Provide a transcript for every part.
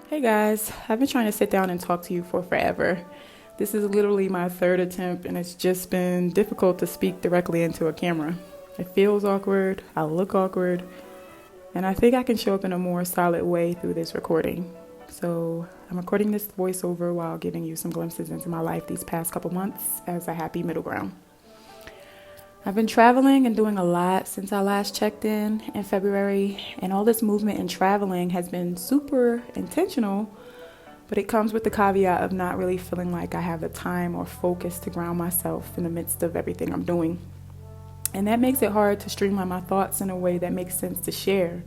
Hey guys, I've been trying to sit down and talk to you for forever. This is literally my third attempt and it's just been difficult to speak directly into a camera. It feels awkward, I look awkward, and I think I can show up in a more solid way through this recording. So I'm recording this voiceover while giving you some glimpses into my life these past couple months as a happy middle ground. I've been traveling and doing a lot since I last checked in February, and all this movement and traveling has been super intentional, but it comes with the caveat of not really feeling like I have the time or focus to ground myself in the midst of everything I'm doing. And that makes it hard to streamline my thoughts in a way that makes sense to share.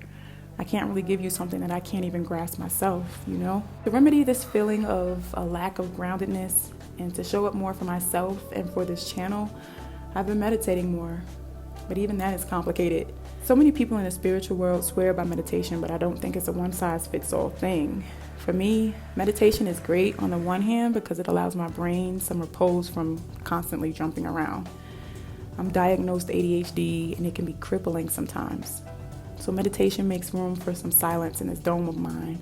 I can't really give you something that I can't even grasp myself, you know? To remedy this feeling of a lack of groundedness and to show up more for myself and for this channel, I've been meditating more, but even that is complicated. So many people in the spiritual world swear by meditation, but I don't think it's a one-size-fits-all thing. For me, meditation is great on the one hand because it allows my brain some repose from constantly jumping around. I'm diagnosed ADHD and it can be crippling sometimes. So meditation makes room for some silence in this dome of mine.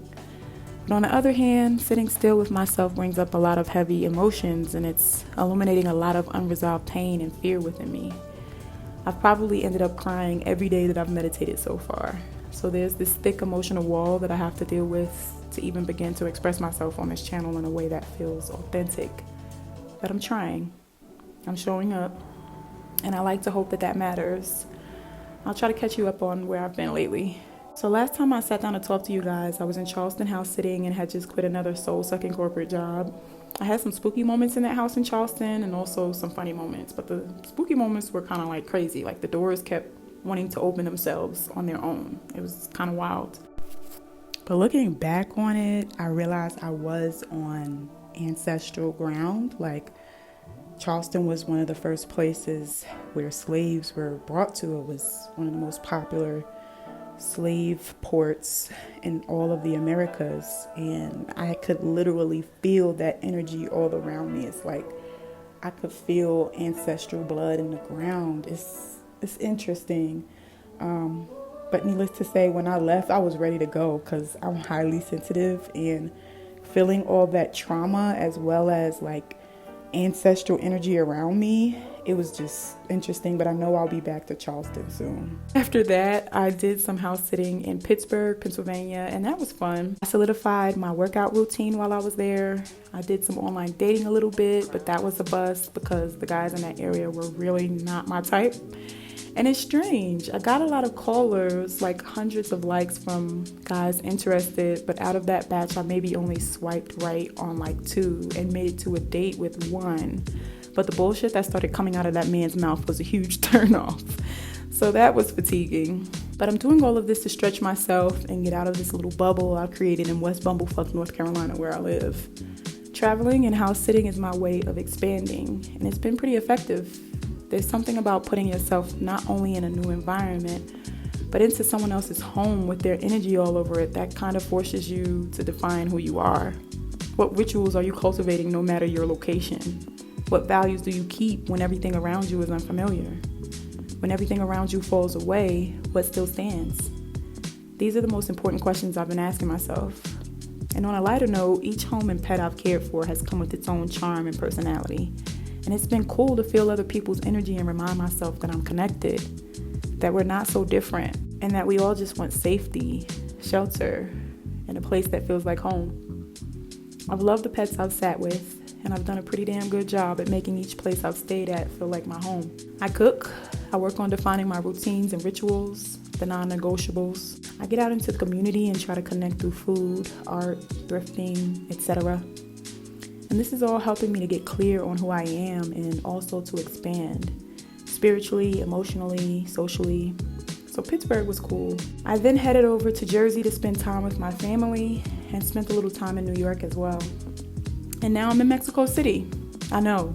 But on the other hand, sitting still with myself brings up a lot of heavy emotions and it's illuminating a lot of unresolved pain and fear within me. I've probably ended up crying every day that I've meditated so far. So there's this thick emotional wall that I have to deal with to even begin to express myself on this channel in a way that feels authentic. But I'm trying. I'm showing up. And I like to hope that that matters. I'll try to catch you up on where I've been lately. So last time I sat down to talk to you guys, I was in Charleston house sitting and had just quit another soul-sucking corporate job. I had some spooky moments in that house in Charleston and also some funny moments, but the spooky moments were kind of like crazy. Like the doors kept wanting to open themselves on their own. It was kind of wild. But looking back on it, I realized I was on ancestral ground. Like Charleston was one of the first places where slaves were brought to. It was one of the most popular slave ports in all of the Americas, and I could literally feel that energy all around me. It's like I could feel ancestral blood in the ground. It's interesting, but needless to say, when I left, I was ready to go because I'm highly sensitive, and feeling all that trauma as well as like ancestral energy around me, it was just interesting, but I know I'll be back to Charleston soon. After that, I did some house sitting in Pittsburgh, Pennsylvania, and that was fun. I solidified my workout routine while I was there. I did some online dating a little bit, but that was a bust because the guys in that area were really not my type. And it's strange. I got a lot of callers, like hundreds of likes from guys interested, but out of that batch, I maybe only swiped right on like 2 and made it to a date with 1. But the bullshit that started coming out of that man's mouth was a huge turnoff. So that was fatiguing. But I'm doing all of this to stretch myself and get out of this little bubble I've created in West Bumblefuck, North Carolina, where I live. Traveling and house sitting is my way of expanding, and it's been pretty effective. There's something about putting yourself not only in a new environment, but into someone else's home with their energy all over it that kind of forces you to define who you are. What rituals are you cultivating no matter your location? What values do you keep when everything around you is unfamiliar? When everything around you falls away, what still stands? These are the most important questions I've been asking myself. And on a lighter note, each home and pet I've cared for has come with its own charm and personality. And it's been cool to feel other people's energy and remind myself that I'm connected, that we're not so different, and that we all just want safety, shelter, and a place that feels like home. I've loved the pets I've sat with, and I've done a pretty damn good job at making each place I've stayed at feel like my home. I cook, I work on defining my routines and rituals, the non-negotiables. I get out into the community and try to connect through food, art, thrifting, etc. And this is all helping me to get clear on who I am and also to expand spiritually, emotionally, socially. So Pittsburgh was cool. I then headed over to Jersey to spend time with my family and spent a little time in New York as well. And now I'm in Mexico City. I know,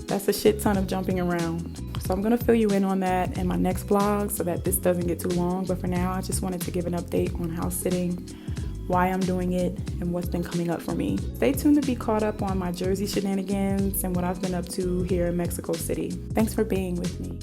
that's a shit ton of jumping around. So I'm gonna fill you in on that in my next vlog so that this doesn't get too long. But for now, I just wanted to give an update on house sitting, why I'm doing it, and what's been coming up for me. Stay tuned to be caught up on my Jersey shenanigans and what I've been up to here in Mexico City. Thanks for being with me.